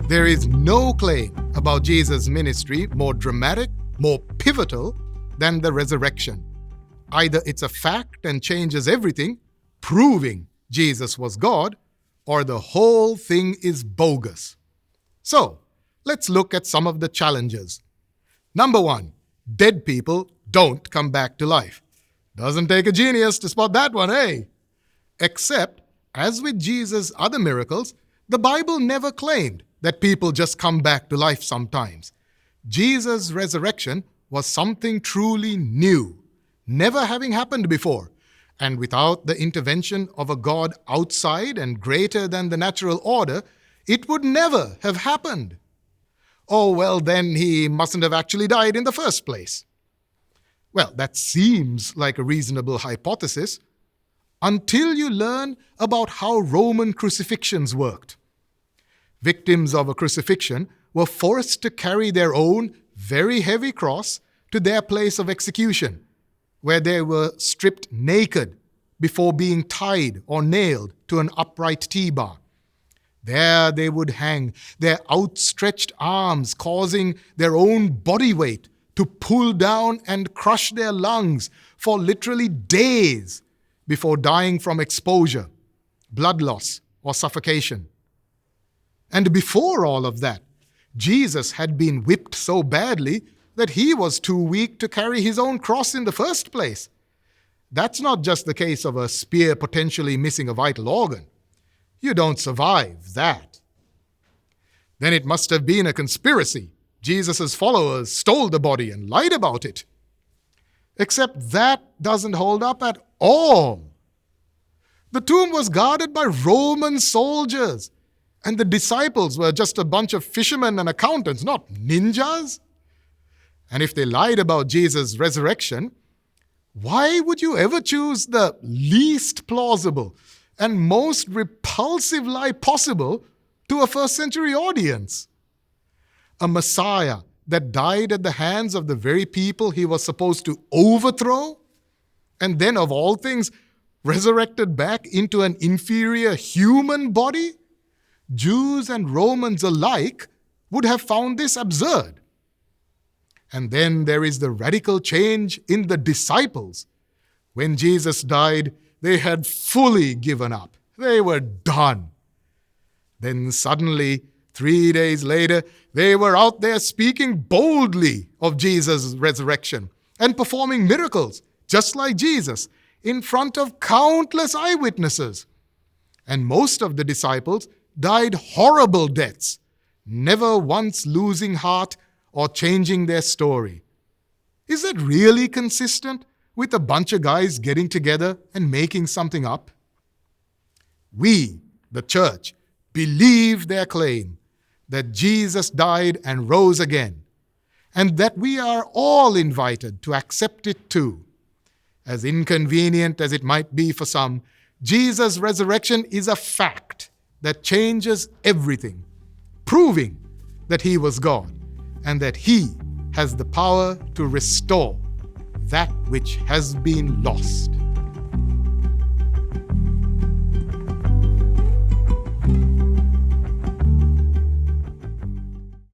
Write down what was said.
There is no claim about Jesus' ministry more dramatic, more pivotal than the resurrection. Either it's a fact and changes everything, proving Jesus was God, or the whole thing is bogus. So, let's look at some of the challenges. Number 1, dead people don't come back to life. Doesn't take a genius to spot that one, eh? Except, as with Jesus' other miracles, the Bible never claimed that people just come back to life sometimes. Jesus' resurrection was something truly new, never having happened before, and without the intervention of a God outside and greater than the natural order, it would never have happened. Oh, well, then he mustn't have actually died in the first place. Well, that seems like a reasonable hypothesis until you learn about how Roman crucifixions worked. Victims of a crucifixion were forced to carry their own very heavy cross to their place of execution, where they were stripped naked before being tied or nailed to an upright T-bar. There they would hang, their outstretched arms causing their own body weight to pull down and crush their lungs for literally days before dying from exposure, blood loss, or suffocation. And before all of that, Jesus had been whipped so badly that he was too weak to carry his own cross in the first place. That's not just the case of a spear potentially missing a vital organ. You don't survive that. Then it must have been a conspiracy. Jesus' followers stole the body and lied about it. Except that doesn't hold up at all. The tomb was guarded by Roman soldiers, and the disciples were just a bunch of fishermen and accountants, not ninjas. And if they lied about Jesus' resurrection, why would you ever choose the least plausible and most repulsive lie possible to a first-century audience? A Messiah that died at the hands of the very people he was supposed to overthrow, and then, of all things, resurrected back into an inferior human body? Jews and Romans alike would have found this absurd. And then there is the radical change in the disciples. When Jesus died, they had fully given up. They were done. Then suddenly, 3 days later, they were out there speaking boldly of Jesus' resurrection and performing miracles, just like Jesus, in front of countless eyewitnesses. And most of the disciples died horrible deaths, never once losing heart or changing their story. Is that really consistent with a bunch of guys getting together and making something up? We, the church, believe their claim that Jesus died and rose again, and that we are all invited to accept it too. As inconvenient as it might be for some, Jesus' resurrection is a fact that changes everything, proving that he was God and that he has the power to restore that which has been lost.